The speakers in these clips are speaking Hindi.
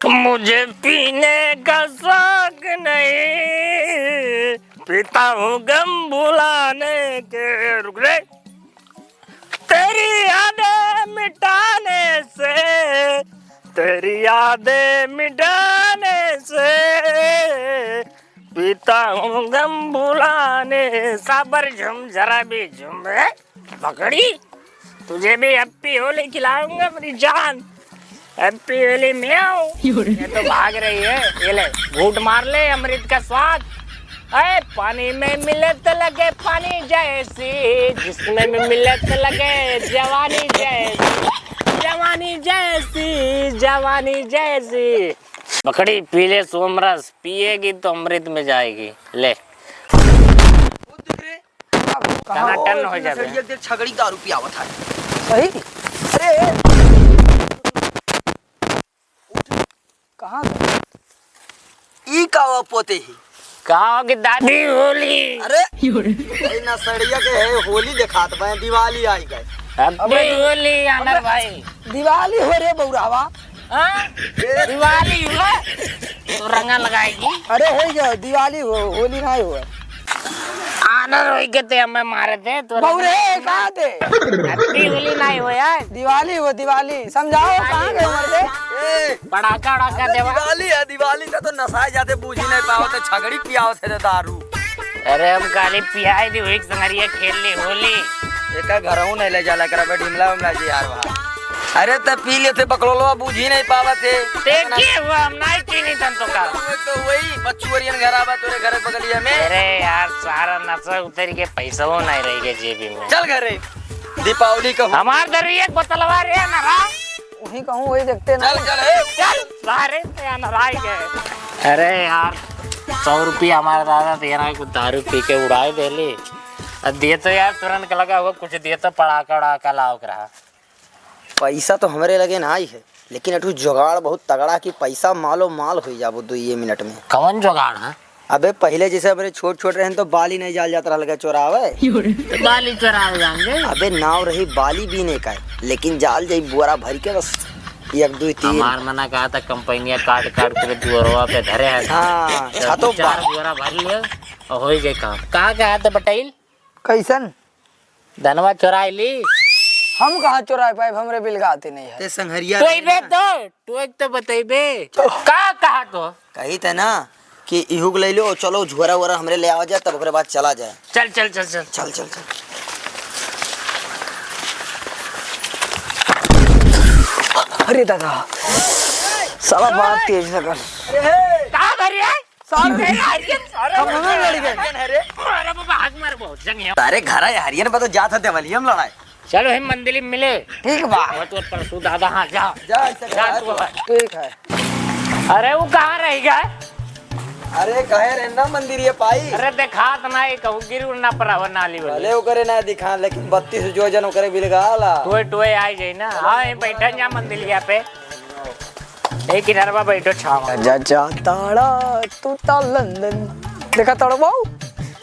मुझे पीने का शौक नहीं, पीता हूँ गम भुलाने के। रुक रे। तेरी यादें मिटाने से, तेरी यादें मिटाने से, पीता हूँ गम भुलाने। साबर झुम जरा भी झुम रे पकड़ी, तुझे भी हैप्पी होली खिलाऊंगा मेरी जान। हैप्पी होली म्याऊ। ये तो भाग रही है, ये ले घूंट मार ले अमृत का स्वाद। अरे पानी में मिले तो लगे पानी जैसी, जिसमें में मिले तो लगे जवानी जैसी, जवानी जैसी, जवानी जैसी। बकड़ी पी ले सोमरस, पिएगी तो अमृत में जाएगी। ले टन हो जाए। छगड़ी दारू पियावत है। सही। अरे कहाँ ई का पोते ही कहा कि दादी होली। अरे ना सड़िया के है होली दिखात बा, दिवाली आई गए। हैप्पी होली आनर भाई। दिवाली हो रे बउरावा। हाँ? दिवाली हुआ तो रंगा लगाएगी। अरे हो गया दिवाली हो, होली ना हो। आनर होई के ते हमें मारे थे तो बउरे कहाँ थे? हैप्पी होली नहीं हो यार। दिवाली हो दिवाली, समझाओ कहाँ गए मर्दे? पटाखा उड़ाका देवा। दिवाली है, दिवाली का तो नशा जाते बूझ ही नहीं पाओ, तो छगड़ी पियाओ थे दारू। अरे हम काली पियाई दी हुई संगरिया खेल ली होली। एक घरऊ नहीं ले जाला करा ढिमला उमला जी यार वहाँ। अरे तब पी लिए थे बकलोलवा बूझ ही नहीं पावा थे। देखिए हुआ हम नहीं चीनी तन तो का। तो वही बच्चुअरियन घर आवा तोरे घर बगलिया में। अरे यार सारा नशा उतर के पैसा वो नहीं रहेगा जेबी में। चल घरे दीपावली का हमार दरिया बतलवा रे ना वहीं कहूँ वही देखते ना। चल चल चल सारे नराई गए। अरे यार 100 रुपया हमारा दादा तेरा कुछ दारू पी के उड़ाए देली। दिए तो यार तुरंत लगा हुआ कुछ दिए तो पड़ाका उड़ाका लाओ रहा। पैसा तो हमारे लगे ना ही है, लेकिन अटू जुगाड़ बहुत तगड़ा कि पैसा मालो माल हो जाबो 2 मिनट में। कौन जुगाड़ है? अबे पहले जैसे हमारे छोट छोट रहे तो बाली नहीं जाल जाता रहा चोरावे। तो बाली चोरावे जाएंगे। अबे नाव रही बाली भी नहीं का, लेकिन जाल जाई बुआरा भर के बस 1 2 3। हमार मना कहा था कंपनियां काट काट के दुआरवा पे धरे है। हाँ तो 4 बुआरा भर लिया और हो गए काम। कहाँ गया था बटाइल? कैसन धनवा चोराई ली। हम कहाँ चुराए पाए, हमरे बिलगाते नहीं है। ते संघरिया तू एक तो बतेबे का कहा तो कही थे ना कि इहुक ले लो, चलो झोरा वोरा हमरे ले आ जाए, तब ओकरे बाद चला जाए। चल चल चल चल चल चल चल। अरे दादा साला बात तेज लगल। कहाँ भरी है? तारे घर है हरियन पर तो जात थे वलियम लड़ाई। चलो हम मंदिर मिले। ठीक बा तो परसों दादा। हाँ जा जा तू। ठीक है। अरे वो कहाँ रह गया? अरे कहे रहना मंदिर ये पाई। अरे देखा तो नहीं कहूँ गिरू ना पड़ा नाली वाले। भले ओकरे ना दिखा, लेकिन 32 जोजन ओकरे बिलगाला। टोए टोए आई जाए ना। हाँ बैठा जा मंदिर यहाँ पे एक किनारा बैठो छावा। जा जा ताड़ा तू ता लंदन देखा तड़ बाऊ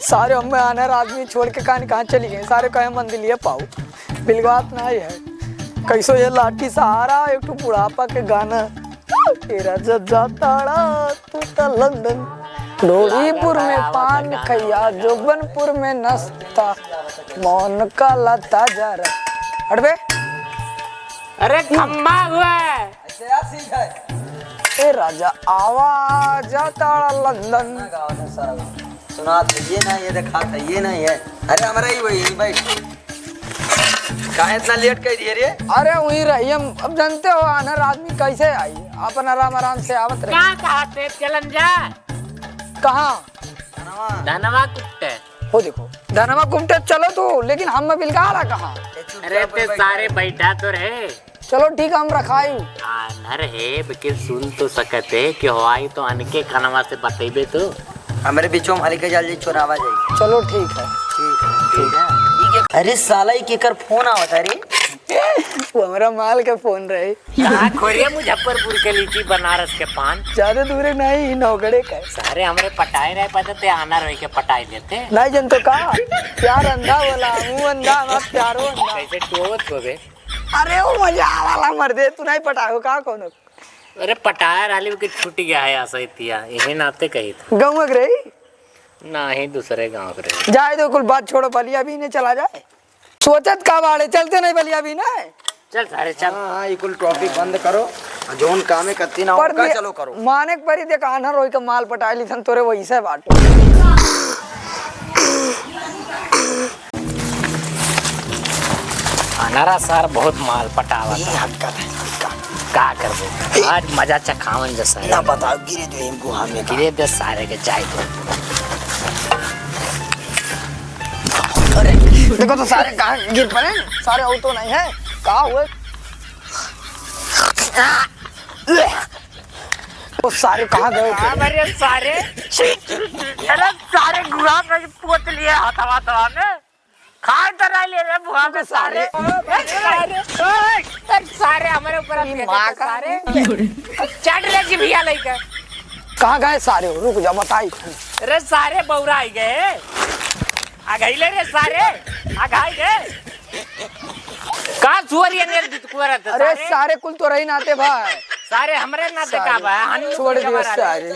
सारे हमें आने आदमी छोड़ के कहाँ चली गए। सारे कहे मंदिर लिए पाऊ बिलगात नहीं है। कैसो ये लाठी सहारा एक तो बुढ़ापा के गाना तेरा जा ताड़ा तू ता लंदन। डोरीपुर में पान खैया, जोबनपुर में नस्ता, मौन का लता जा रहा। हटबे अरे खम्बा हुआ है। ए राजा आवाज ताड़ा लंदन। सुना था ये ना, ये देखा था ये नहीं है। अरे हमारा ही वही बैठ। कहाँ इतना लेट कर दिए रे? अरे वही रही हम। अब जानते हो अनर आदमी कैसे आई, अपन आराम आराम से आवत रहे। कहाँ कहाँ से चलन जा? कहाँ धनवा कुत्ते। हो देखो धनवा कुमटे चलो तो, लेकिन हम बिलगा रहा कहाँ? अरे ते सारे बैठा तो रहे। चलो ठीक हम रखाई। आनर है लेकिन सुन तो सकते कि हवाई तो अनके खनवा से बतेबे तो हमारे बीचों में हल्के जल्दी चोरावा जाए। चलो ठीक है। ठीक है। अरे साला ही केकर फोन आवत है रे? वो हमारा माल के फोन रहे। कहाँ खोरिया मुजफ्फरपुर के लीची बनारस के पान ज्यादा दूर नहीं, नौगढ़े का। सारे हमारे पटाए रहे पता ते आना रह के पटाई लेते। नहीं जन तो कहा प्यार अंधा बोला, मुँह अंधा मत प्यारो अंधा। कैसे टोवत हो बे? अरे वो मजा वाला मर दे तू नहीं पटाओ कहा कौन अरे पटाया राली के छूट गया है ऐसा इतिया यही नाते कही था गाँव में रही ना ही दूसरे गांव के रहे। जाए तो कुल बात छोड़ो, बलिया भी नहीं चला जाए। सोचत का बाड़े चलते नहीं बलिया भी ना। चल सारे चल। हाँ ये कुल टॉपिक बंद करो, जोन कामे करती ना होगा चलो करो। माने के परी देख आना रोई का माल पटा ली थन तोरे वही से बाटो। अनारा सर बहुत माल पटावा था। का कर दो आज मजा चखावन जैसा ना बताओ गिरे जो इनको हमें गिरे दे सारे के जाए तो। अरे देखो तो सारे कहाँ गिर पड़े, सारे और तो नहीं है। कहाँ हुए वो सारे कहाँ गए थे? मेरे सारे अरे सारे गुआ का पोत लिए हथवा तवा में खा तर ले रे बुआ के सारे सारे हमारे ऊपर मां का सारे चढ़ ले की भैया लेके कहाँ गए सारे? रुक जा बताई। अरे सारे बौरा आई गए आ गई ले रे सारे आ गई गए का सुअरिया ने कुआरा था। अरे सारे कुल तो रही नाते भाई, सारे हमरे नाते का बा हम छोड़ दियो सारे।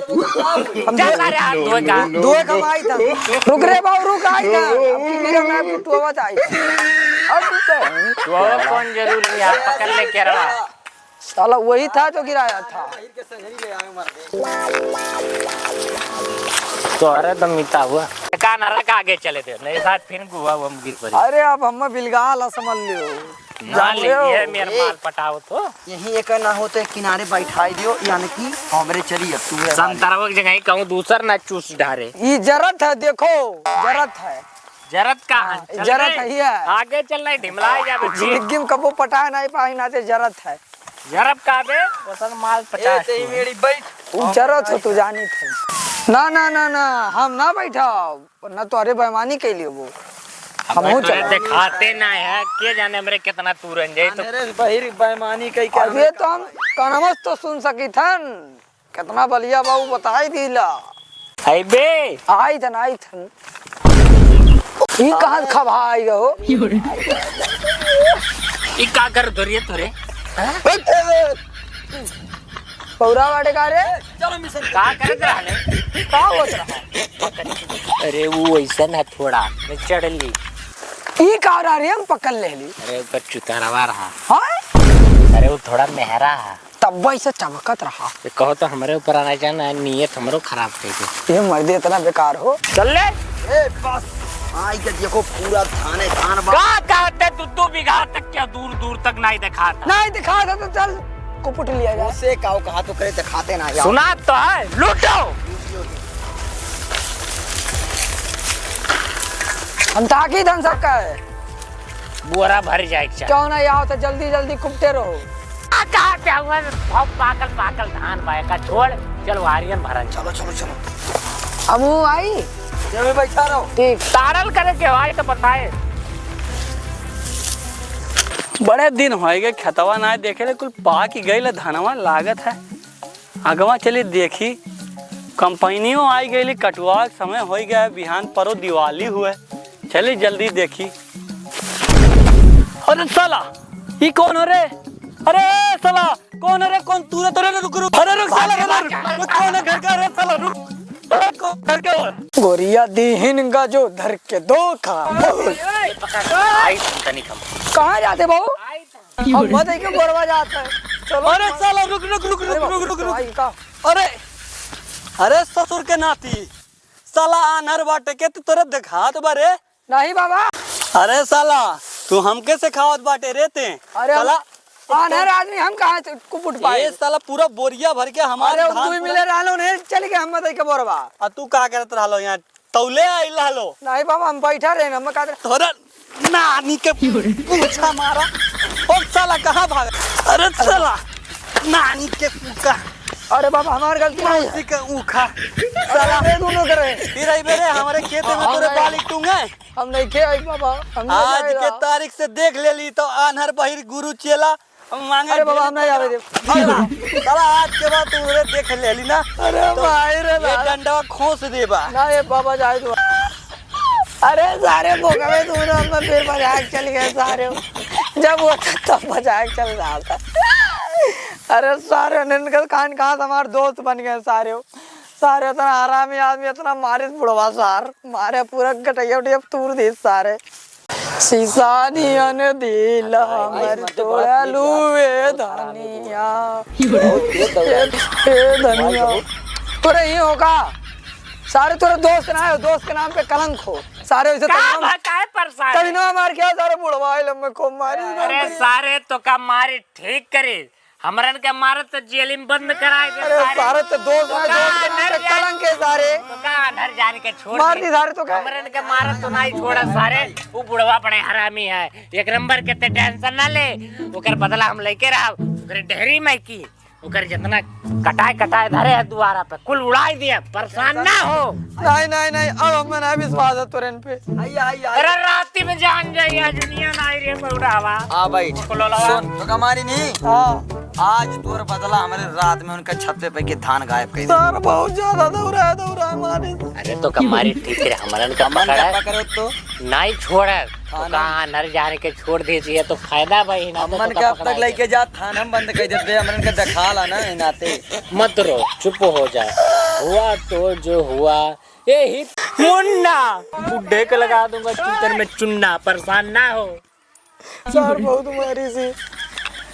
हम जा सारे हाथ धोए का दो कमाई था। रुक रे बाबू रुक आई था। अब की मेरा मैं पिटवावत आई। अब तो कौन जरूरी है पकड़ ले के रवा साला वही था जो गिराया था। तो अरे तो मिटा हुआ का नरा का आगे चले थे नहीं साथ फिर गुआ हम गिर पड़े। अरे अब हम बिलगाल समझ लियो जान लिए मेरे माल पटाओ तो यही एक ना होते किनारे बैठाई दियो, यानी कि हमरे चली अब तू संतरवा की जगह कहूं दूसर ना चूस ढारे। ये जरत है, देखो जरत है। जरत का जरत है ये। आगे चलना ढिमला जा जिंदगी कबो पटा नहीं पाई ना ते जरत है। जरब का बे वसन माल 50 मेरी बैठ जरत हो तू जानी थे। ना ना ना ना हम ना बैठा ना तो अरे बेईमानी के लिए वो हम हो चले दिखाते ना है के जाने हमरे कितना तुरन जाए तो मेरे बहिर बेईमानी कई कर। अब ये तो हम कनमस तो सुन सकी थन कितना बलिया बाबू बताई दिला। है बे आई थन ई कहां खवाई हो ई का कर धरिए तोरे पौरा वाटे का रे चलो मिशन का करत रहले का होत रहा। अरे वो ऐसा ना थोड़ा मैं चढ़ ली ई का रहा रे हम पकड़ ले ली। अरे ऊपर चुतारवा रहा हां अरे वो थोड़ा मेहरा है तब वैसे चमकत रहा। ये कहो तो हमारे ऊपर आना जाना नियत हमरो खराब कर दे। ये मर्द इतना बेकार हो। चल ले ए बस आई के देखो पूरा थाने थान बा का कहते तू बिघा तक क्या दूर दूर तक नहीं दिखाता नहीं दिखा था तो चल कुपुट लिया जाए। उसे काओ कहा तो करे दिखाते ना यार। सुना तो है लूटो हम ताकि धन सबका है बोरा भर जाए चाहिए क्यों ना आओ तो जल्दी जल्दी कुपटे रहो। कहा क्या हुआ बहुत पाकल पाकल धान बाय का छोड़ चल वारियन भरन चलो चलो चलो अब वो आई चलो बैठा रहो। ठीक तारल करे के भाई तो बताए बड़े दिन हो गए खेतवा ना देखे ले कुल पा की गई धनवा लागत है अगवा चली देखी कंपनियों आई गई कटुआ समय हो गया बिहान परो दिवाली हुए चली जल्दी देखी। अरे साला ये कौन हो रे? अरे साला कौन है रे? कौन तू रे? तोरे रुक रुक अरे रुक साला रुक कौन है घर का रे साला रुक घर का गोरिया दीहिन का जो धर के धोखा। आई तनी कम कहाँ जाते बाबू? हम मत है क्यों गोरवा जाता है। चलो अरे साला रुक रुक रुक रुक रुक रुक भाई का अरे अरे ससुर के नाती साला आनर बाटे के तू तोरे दिखात बारे। नहीं बाबा। अरे साला तू हमके से खावत बाटे रेते। अरे साला आनर आदमी हम कहाँ से कुपुट पाए? ये साला पूरा बोरिया भर के हमारे अरे धान तू मिले रहलो नहीं चल के हम मत है के बोरवा। आ तू का करत रहलो यहाँ तौले आइल रहलो। नहीं बाबा हम बैठा रहे हम का तोरा नानी के पूछा मारा और साला कहाँ भाग? अरे साला नानी के पूछा। अरे बाबा हमारी गलती नहीं है। उसी का ऊखा साला रे दोनों करे फिर आई बेरे हमारे खेत में तोरे बाली टूंगे। हम नहीं खे आई बाबा हम नहीं आज जाएगा। के तारीख से देख ले ली तो आनहर बहिर गुरु चेला मांगे। अरे बाबा हम नहीं आवे दे। साला आज के बाद तू रे देख ले ली ना अरे भाई रे ये डंडा खोस देबा। ना ये बाबा जाए तो अरे सारे भोगवे तूने हम फिर मजाक चल गए सारे जब वो तब मजाक चल रहा था। अरे सारे इनका कान कहाँ से हमारे दोस्त बन गए सारे सारे इतना आरामी आदमी इतना मारे बुढ़वा सार मारे पूरा गटैया उठैया तूर दी सारे शीशा नियन दिल हमर तोड़ा लुए धनिया ए धनिया तोरे ही होगा सारे तोरे दोस्त ना है दोस्त के नाम पे कलंक हो सारे वैसे काय परेशान तभी ना मार क्या सारे बुढ़वा लम्बे को मारी अरे सारे तो का मारी ठीक करे हमरन के मारत तो जेल में बंद कराए दे अरे सारे तो दोस्त ना दोस्त के नाम पे कलंक है सारे तो का अंदर जाने के छोड़ मार दी सारे तो क्या हमरन के मारत तो नहीं छोड़ा सारे वो बुढ़वा बड़े हरामी है एक नंबर के ते टेंशन ना ले ओकर बदला हम लेके रहा ओकर ढेरी में की ओकर जितना कटाए धरे है द्वारा पे कुल उड़ाई दिया परेशान ना हो नहीं अब हमें ना विश्वास है तुरंत पे अरे राती में जान जाइए दुनिया ना आई रे बुढ़ावा आ बैठ सुन तो कमारी नहीं हाँ आज तोर बदला हमारे रात में उनका छत पे के धान गायब कर दिया सर बहुत ज्यादा दौड़ा मारे अरे तो कमारी ठीक है हमरन का मन पकड़ा क्या करो तो नहीं छोड़ा तो कहाँ नर जाने के छोड़ दीजिए तो फायदा भाई ना मन के अब तक लेके जा थाना में बंद कर देते हमन के दिखा ला ना नाते मत रो चुप हो जाए हुआ तो जो हुआ यही मुन्ना बुड्ढे को लगा दूंगा चूतर में चुन्ना परेशान ना हो सर बहुत मारी सी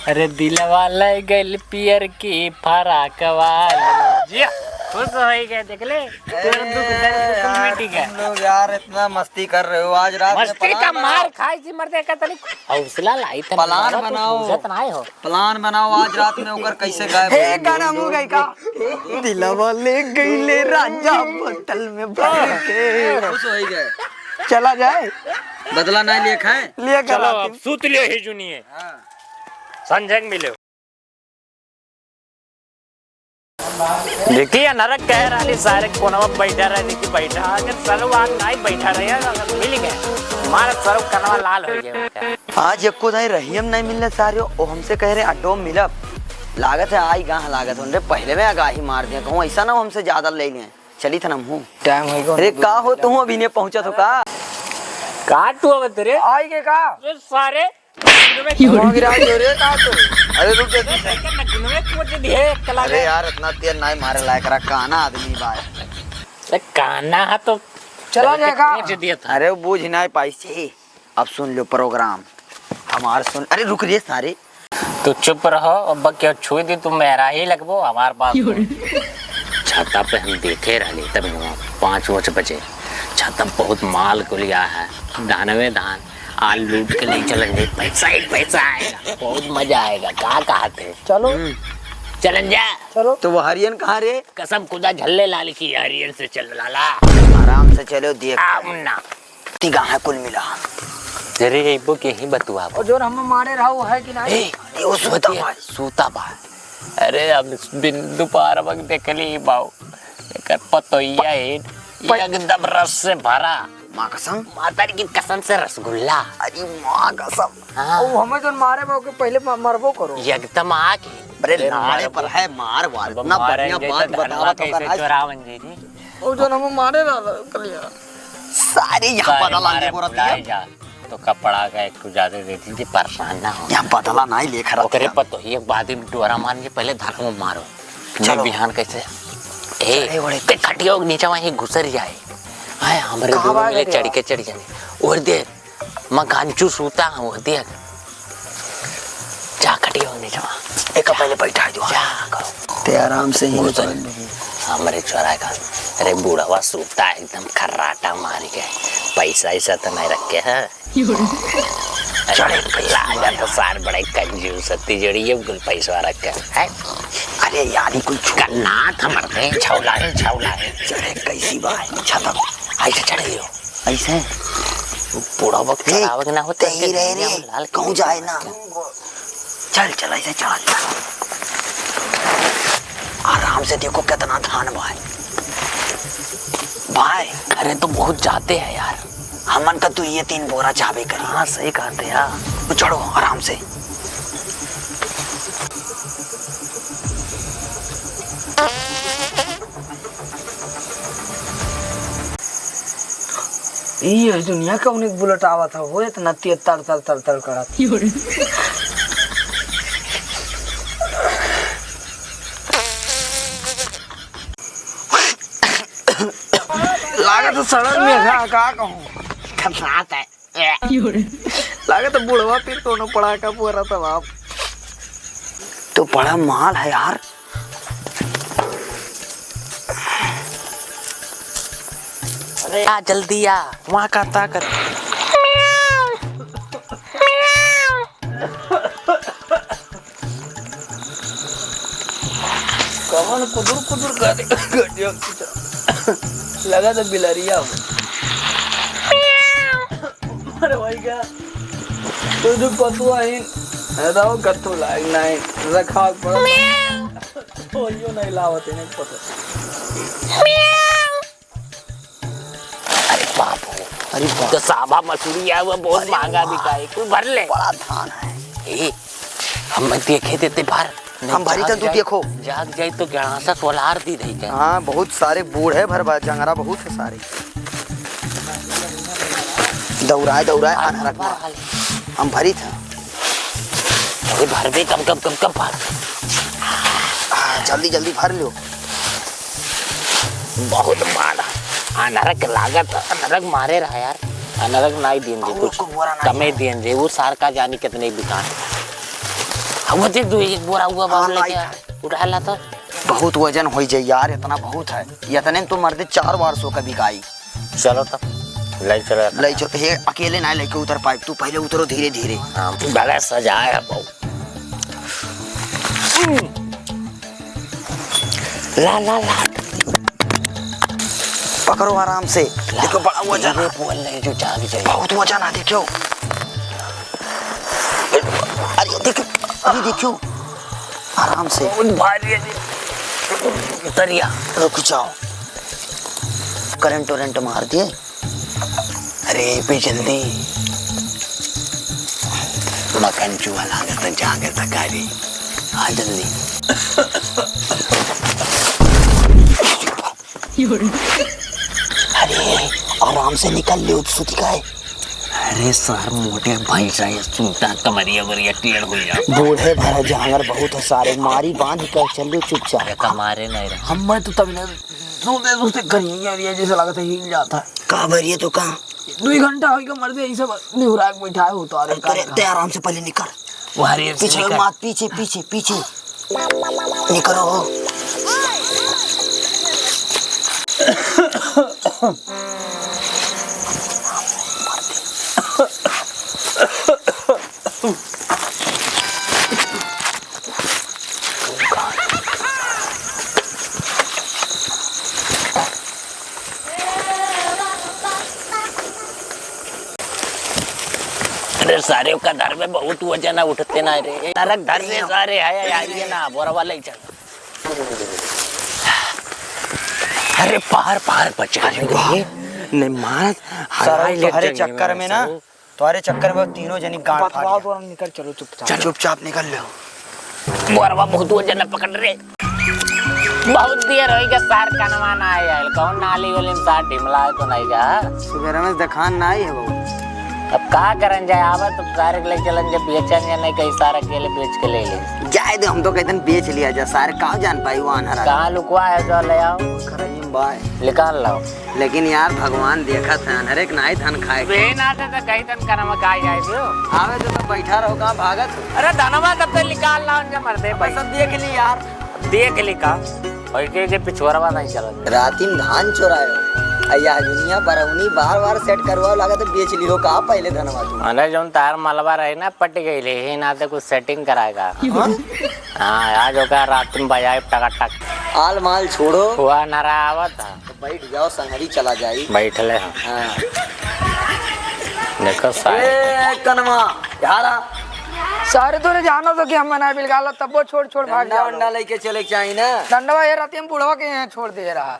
अरे दिलवा ले गइल पियर की फराक वाली खुश हो गए देख ले तेरा दुख दर्द मिट गया तुम लोग यार इतना मस्ती कर रहे हो आज रात में मस्ती का मार खाई जी मरते का तनी हौसला लाई तनी प्लान बनाओ हो प्लान बनाओ आज रात में होकर कैसे गायब हे गाना मुंह गई का दिलवा ले गई ले राजा बोतल में भर के खुश हो ही गए चला जाए बदला नहीं लिए खाए लिए चलो कर अब सूत लियो ही जुनिए संजंग मिलो देखिए नरक कह रहा सारे कोनवा बैठा रहे देखिए बैठा अगर सरवान नहीं बैठा रहे अगर मिल गए हमारा सरव कनवा लाल हो गया आज एको नहीं रहीम नहीं मिलने सारे ओ हमसे कह रहे अड्डो मिलब लागत है आई गाह लागत उनरे पहले में आगाही मार दिया कहूँ ऐसा ना हमसे ज्यादा ले लें चली था ना हूँ टाइम हो गया अरे का हो तुम अभी नहीं पहुंचा तो का काटू अब तेरे आई के का ये सारे गिरा जो रे का तो अरे रुक जा अरे यार इतना तेल नहीं मारे लायक रहा काना आदमी बाय काना है तो चला जाएगा दिया था अरे वो बूझ नहीं पाई से अब सुन लो प्रोग्राम हमार सुन अरे रुक रे सारे तो चुप रहो अब क्या छुई दी तुम मेरा ही लगभो हमारे पास छाता पे हम देखे रहे तब 5 बजे छाता बहुत माल को लिया है धानवे धान आल लूट के नहीं चलन दे पैसा आएगा बहुत मजा आएगा कहाँ थे चलो चलन जा चलो तो वो हरियन कहाँ रे कसम खुदा झल्ले लाल की हरियर से चल लाला आराम से चलो देख ना तिगा है कुल मिला तेरे वो के ही बतुआ और जो हम मारे रहा वो है कि नहीं वो सूता बा अरे अब दोपहर वक्त देखली बाऊ एकर पतोइया है एकदम रस से भरा माँ कसम माता की कसम से रसगुल्ला अरे माँ कसम हाँ वो हमें जो मारे वो के पहले मरबो करो एकदम आके अरे लाड़े पर है मार वाल ना बढ़िया बात बतावा तो कैसे चोरावन जी जी वो जो हम मारे रहा कलिया सारे यहाँ बदला ले बोलती है तो कपड़ा का एक ज्यादा देती थी परेशान ना हो यहाँ बदला नहीं लेकर ओकरे पतो ही एक बाद में डोरा मारने पहले धर्म में मारो चलो बिहान कैसे ए ते खटियो नीचे वहीं घुसर जाए हाय हमरे दूर में चढ़ जाने और देख मैं गांचू सूता हूँ देख जा खटियो नीचे एक पहले बैठा दो जा करो ते आराम से ही घुसर हमरे चोरा का अरे बूढ़ा सूता एकदम खर्राटा मार के पैसा ऐसा तो नहीं रखे है लाजा तो सार बड़े कंजूस तिजोरी ये कुल पैसा रखे है अरे यार ही कुछ करना था मरते छौला है चढ़े कैसी बात छतम ऐसे चढ़े हो ऐसे बूढ़ा वक्त चढ़ावक ना होते ही रहे रे कहूँ जाए ना चल ऐसे चल आराम से देखो कितना धान भाई अरे तो बहुत जाते हैं यार हमन का तू ये 3 बोरा चाबे करी हाँ सही कहते यार तो चढ़ो आराम से ये दुनिया का उन्हें बुलेट आवा था वो इतना तेज तड़ करा लागत सड़क में का कहूँ खतरात है लागत बुढ़वा फिर दोनों पड़ा का पूरा था बाप। तो बड़ा माल है यार। अरे आ जल्दी आ, वहाँ का ताकत। कौन कुदुर कुदुर कर लगा तो बिलरिया हो। अरे भाई क्या तू पतुआ ही दाओ कत्तो लाग नहीं रखा पड़ा तो यो नहीं लावत है नहीं पता। अरे बाप हो, अरे तो साबा मसूरी है वो बहुत महंगा बिका है, कोई भर ले। बड़ा धान है। ए, हम देखे देते भर। हम भरी तो तू देखो जाग जाए तो ग्यासा सोलार दी रही क्या। हाँ बहुत सारे बूढ़ है भर जंगरा बहुत है सारे। दौड़ाए दौड़ाए आना रखना हम भरी था। अरे भर दे कम भर। जल्दी जल्दी भर लो। बहुत मारा अनरक लागत, अनरक मारे रहा यार। अनरक नहीं दिन दे कुछ कमे दिन दे, वो सार का जानी कितने बिका। हम देख दो एक बोरा हुआ बाबू लेके उठा ला तो बहुत वजन हो जाए यार, इतना बहुत है। इतने तो मर्दे 4 बार का बिकाई। चलो तब ले चलो। ले चलो हे अकेले ना लेके उतर पाए, तू पहले उतरो धीरे धीरे। हाँ बड़ा सजाया है बहु। ला ला ला पकड़ो आराम से। देखो बड़ा वजन है। बोल रहे जो जाग जाए। बहुत वजन है देखो। अरे देखो अभी देखो आराम से। भारी है उतरिया। रुक जाओ। करंट वरंट मार दिए। अरे पे जल्दी मकन चूहा लागत जागे तकारी। आ जल्दी। अरे आराम से निकल ले उत्सुक का है। अरे सर मोटे भैंसा ये सुनता कमरिया वरिया टेढ़ हो जा। बूढ़े भरा जानवर बहुत है सारे, मारी बांध कर चल लो चुपचाप। कमारे नहीं रहे हम मैं तो तभी सोते कहीं जैसे लगा था हिल जाता है। कहाँ भरिए तो कहाँ 2 घंटा होगा मर्दे यही सब निहुरा के बैठा है हो तो। अरे करे आराम से पहले निकल। वो हरी पीछे मत, पीछे पीछे पीछे निकलो। अरे सारे का घर में बहुत वजन है, उठते ना रे। नरक घर से सारे है यार ये ना बोरा वाला ही चल। अरे पार बचा नहीं मार। तुम्हारे चक्कर में ना, तुम्हारे चक्कर में तीनों जनी गांठ फाड़ दिया। निकल चलो चुपचाप। चल चुपचाप निकल लो। बोरवा बहुत वजन पकड़ रहे। बहुत देर होई के सार कनवाना आया कौन नाली वाले में सार ढिमला है तो नहीं का। सुबह में दिखान ना ही है वो। अब का करन जाए आवा तो सारे ले चलन जब बेचन या नहीं कई सारा अकेले बेच के ले ले जाए दे। हम तो कहते हैं बेच लिया जा। सारे कहाँ जान पाई वो अनहरा कहाँ लुकवा है जो ले आओ खराइम बाय निकाल लाओ। लेकिन यार भगवान देखा था अनहरे के नाई धन खाए बेन आते तो कई तन करम का जाए जो आवे तो बैठा रहो कहाँ भागत हो? अरे धनवा तब तक निकाल लाओ जब मरदे भाई सब देख ली यार। देख ली का और के पिछवाड़ा नहीं चलत। राती में धान चुरायो अया दुनिया बरौनी बार सेट करवाओ लगा तो बेच लियो का पहले धनवा तू। अरे जो तार मलबा रही ना पट गई ले ही ना तो कुछ सेटिंग कराएगा। हाँ आज होगा रात में बजाए टक आल माल छोड़ो। हुआ नारा आवत था तो बैठ जाओ संगरी चला जाई। बैठ ले हम हाँ। देखो सारे कनमा यारा सारे तो ने जानो तो कि हम मना बिलगाला तब वो छोड़ भाग डंडा जाओ। वंडा लेके चले चाहिए ना। दंडवा ये रात हम बुढ़वा के यहाँ छोड़ दे रहा।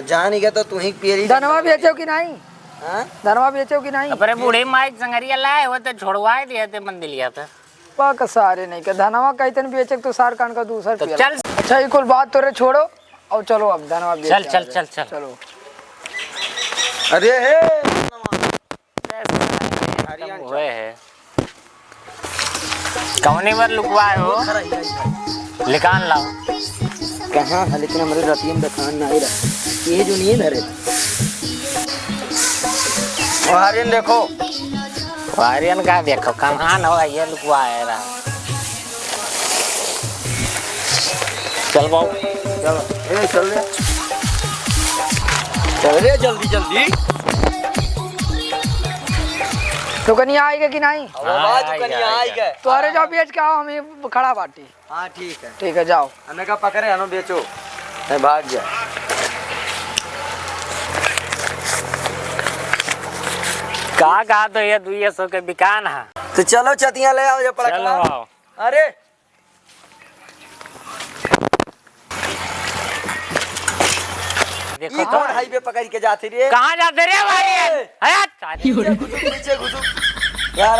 जान ही तो तू ही पेरी। धनवा बेचो कि नहीं? हाँ? धनवा बेचो कि नहीं? अपने बूढ़े माई संगरिया लाए वो तो छोड़वा दिए थे मंदिर लिया था। पाक सारे नहीं के धनवा कहते बेचे तो सार कान का दूसरा तो पिया। चल अच्छा ये कुल बात तोरे छोड़ो और चलो अब धनवा बेच। चल चल चल चल चलो। अरे हे हुए है कौनी बार लुकवाए हो निकाल लाओ। कहाँ है लेकिन हमारे रतियम दुकान नहीं रहा। ये जो नहीं धरे आर्यन देखो। आर्यन का देखो कहाँ न ये लुकवा है रहा। चल बाबू चलो चल रे जल्दी जल्दी। तो कन्या आएगा कि नहीं? आई गए। तो अरे जाओ बेच के आओ, हम खड़ा बाटी। हाँ ठीक है जाओ। हमें का पकड़े हनो बेचो मैं भाग जाए। कहा तो ये 200 के बिकान है। तो चलो चतिया ले आओ। चलो आओ। अरे देखो तो हाईवे पकड़ के जाती रे। कहाँ जाते रे भाई? नीचे घुसो यार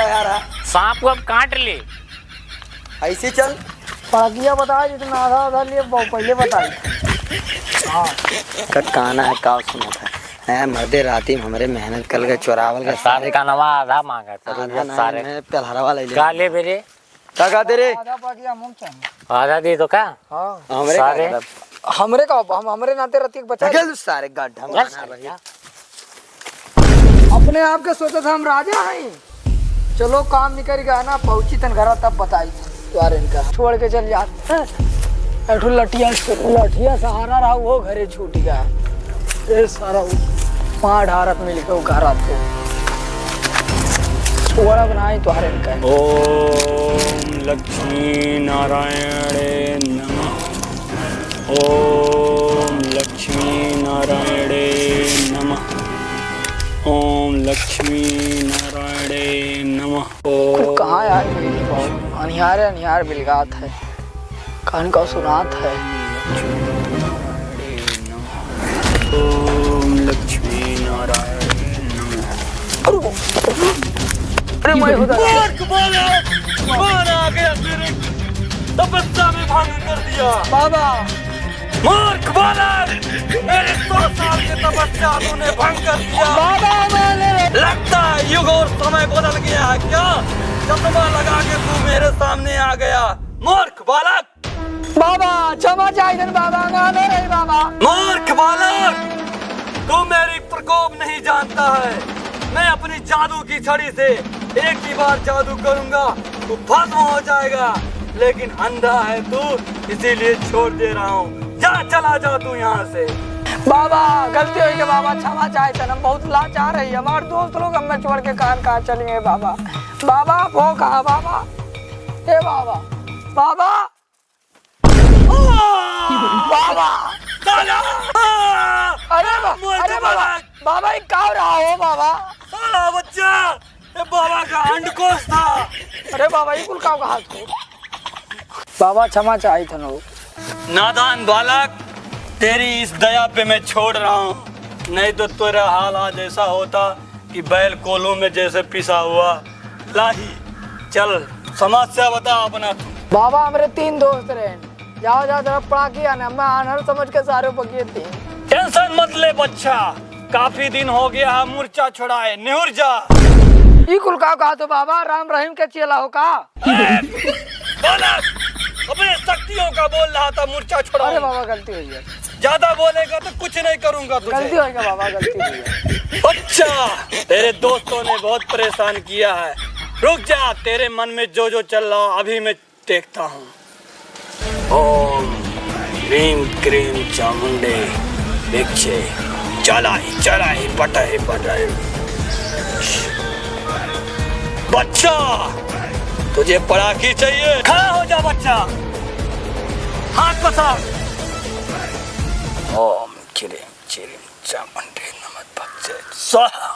सांप को अब काट ले। ऐसे चल। पड़किया बताया जितना आधा आधा लिए पहले बताई। हाँ काना है का सुना था है मर्दे राती में हमारे मेहनत कर के चोरावल के सारे का नवा आधा मांगा था सारे पहलरवा ले काले बेरे का कहते रे आधा पड़किया हम चाहिए। आधा दे दो का। हाँ हमरे सारे हमरे का हम हमरे नाते रतिक बचा धकेल सारे गड्ढा में अपने आप के सोचे थे हम राजा हैं। चलो काम निकल गया ना, पहुंची तन घर तब बताई तुम्हारे इनका छोड़ के चल जाते। ऐठो लठिया सहारा रहा वो घरे छूट गया। ये सारा वहाँ ढारत मिल के वो घर आते छोड़ा बनाई तुम्हारे इनका। ओम लक्ष्मी नारायण नमः। ओम लक्ष्मी नारायण नमः। ओम लक्ष्मी नारायण नमः। ओम कहाँ यार अनिहार अनिहार बिलगात है कान का सुनात है। ओम लक्ष्मी नारायण नमः। अरे मैं उधर कौन आ गया तेरे तपस्या में भंग कर दिया? बाबा मूर्ख बालक, मेरे 100 साल की तपस्या तूने भंग कर दिया। बाबा मैंने लगता है युग और समय बदल गया है क्या? चश्मा लगा के तू मेरे सामने आ गया। मूर्ख बालक, बाबा क्षमा चाहिए बाबा मानो नहीं बाबा। मूर्ख बालक, तू मेरी प्रकोप नहीं जानता है। मैं अपनी जादू की छड़ी से एक ही बार जादू करूंगा तू भस्म हो जाएगा, लेकिन अंधा है तू इसीलिए छोड़ दे रहा हूँ। जा चला जा तू यहाँ से। बाबा गलती हुई के बाबा क्षमा चाहते हम बहुत लाचार है। हमारे दोस्त लोग हमें छोड़ के कहाँ चलेंगे बाबा। बाबा वो कहा बाबा? हे बाबा बाबा बाबा साला! अरे बाबा बाबा ये क्या हो रहा हो बाबा? साला बच्चा, ये बाबा का अंडकोश था। अरे बाबा ये कुल काम कहा को बाबा क्षमा चाहिए थे नो। नादान बालक, तेरी इस दया पे मैं छोड़ रहा हूँ, नहीं तो तेरा हाल आज ऐसा होता कि बैल कोलों में जैसे पिसा हुआ। लाही चल समस्या बता अपना तू। बाबा हमारे 3 दोस्त रहे, जाओ जाओ जरा पढ़ा किया ना, मैं अनहर समझ के सारे बगिए 3। टेंशन मत ले बच्चा, काफी दिन हो गया है मूर्छा छुड़ाए, निहुर जा। ये कुल का कहा तो बाबा राम रहीम के चेला हो का? बालक, अपने शक्तियों का बोल रहा था मूर्छा छुड़ाओ। अरे बाबा गलती हुई है, ज्यादा बोलेगा तो कुछ नहीं करूंगा तुझे। गलती होगी बाबा गलती हुई है। अच्छा, तेरे दोस्तों ने बहुत परेशान किया है, रुक जा, तेरे मन में जो जो चल रहा अभी मैं देखता हूँ। ओम ह्रीं क्रीं चामुंडे भिक्षे चलाई पटाई बच्चा, तुझे पराखी चाहिए? खड़ा हो जा बच्चा, हाथ पसार। ओम क्रीं क्रीं चामुंडे नमः भक्षे स्वाहा।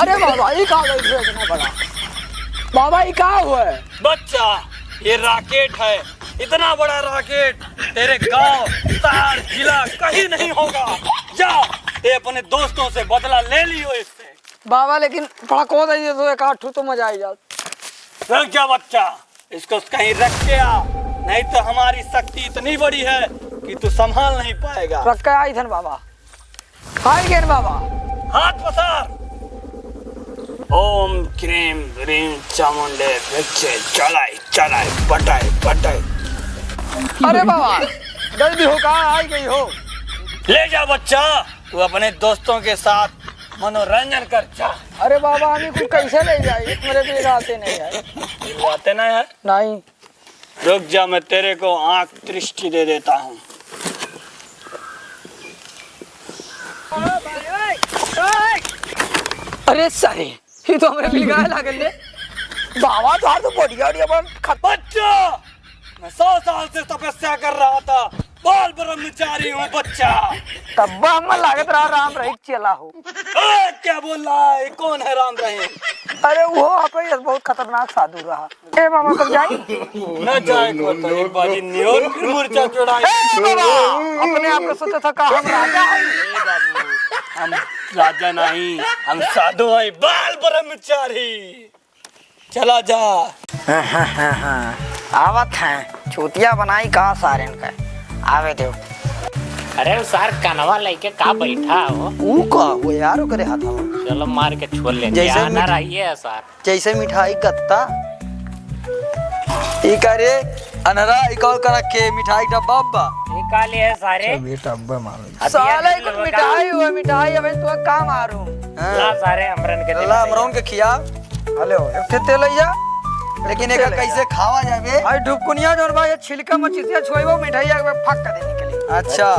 अरे बाबा ये कहा गई इतना बड़ा? बाबा ये कहा हुआ है? बच्चा, ये रॉकेट है, इतना बड़ा रॉकेट तेरे गांव, शहर, जिला कहीं नहीं होगा। जा, ये अपने दोस्तों से बदला ले लियो इससे। बाबा लेकिन बड़ा को दे तो एक आठ तो मजा आई जात। रख जा बच्चा, इसको कहीं रख के आ, नहीं तो हमारी शक्ति इतनी बड़ी है कि तू संभाल नहीं पाएगा। रख के आई थन बाबा, आई गए बाबा। हाथ पसार। ओम क्रीं ह्रीं चामुंडे भिक्षे चलाई पटाई। अरे बाबा गलती हो कहा आई गई हो। ले जा बच्चा, तू अपने दोस्तों के साथ मनोरंजन कर जा। अरे बाबा हमें कुछ कैसे ले जाए, मेरे भी आते नहीं है। आते ना है, नहीं रुक जा, मैं तेरे को आंख दृष्टि दे देता हूँ। अरे सारे ये तो हमारे बिल गाय लागल ले। बाबा तो बढ़िया बच्चा, मैं 100 साल से तपस्या कर रहा था, बाल ब्रह्मचारी हूँ बच्चा। तब हम लागत रहा राम रही चला हो। क्या बोल रहा है, कौन है राम रहीम? अरे वो आप ही बहुत खतरनाक साधु रहा। ए बाबा कब जाई? न जाए को तो एक बाजी न्योर फिर मूर्छा चढ़ाई। बाबा अपने आप को सोचा था का हम राजा हैं। हम राजा नहीं, हम साधु हैं, बाल ब्रह्मचारी। चला जा। आवत है चूतिया बनाई कहा सारे का आवे दो। अरे वो सार कनवा लेके का बैठा हो? ऊ का वो यारो करे हाथा चलो मार के छोड़ ले। जैसे ना रहिए सार। जैसे मिठाई कत्ता ई करे अनरा इकॉल कर के मिठाई डब्बा बा निकाले है सारे। साले कुछ मिठाई हुआ मिठाई अब तो का मारू। ला सारे अमरन के अल्लाह अमरोन के खिया हेलो एक थे तेल जा, लेकिन एक कैसे खावा जाबे? आई ढुकुनिया जोन बा ये छिलका मचिसिया छोइबो मिठाई एक फक कर दे निकली। अच्छा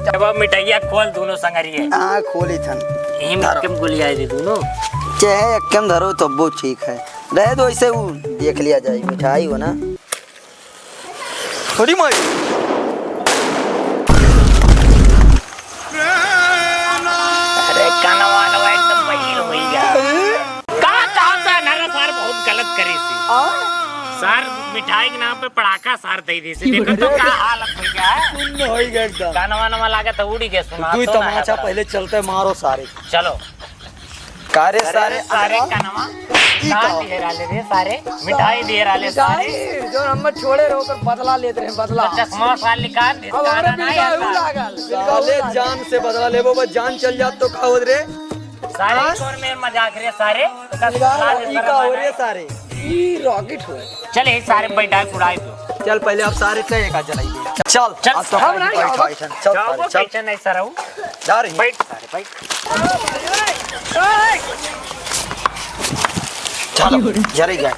जब अब मिठाइया खोल दोनों संगरिए। हां खोली थन यही में कम गुलिया दे दोनों। चाहे एकम धरो तो वो ठीक है, रह दो ऐसे वो देख लिया जाए मिठाई हो ना। थोड़ी माई अरे कनवा लवा एकदम बहिर हो गया। का चाहता नरा सार बहुत गलत करे सी। सार मिठाई के नाम पे पड़ाका सार दे दी सी। देखो तो का हालत हो गया है। सुन हो गया एकदम। कनवा नवा लागत उड़ी के सुना तू तो तमाचा पहले चलते मारो सारे। चलो कारे सारे सारे कनवा का दे राले रे सारे मिठाई दे राले सारे। जो हम छोड़े रहो कर बदला लेते रहे बदला। चश्मा साल निकाल दे। अब हमारे बिल गाय लागल। साले जान से बदला लेबो, बस जान चल जात तो का हो रे सारे कौन में मजाक रे सारे। ई का हो रे सारे। ई रॉकेट हुआ। चल ये सारे बैठा उड़ाई दो। चल पहले आप सारे कहे का चलाइए। चल चल, अब तो हम बैठ, ना बैठ, बैठ, चल सारे, चल बैठे नहीं सर हूँ। जा रही बैठ सारे बैठ। चलो जरी गए।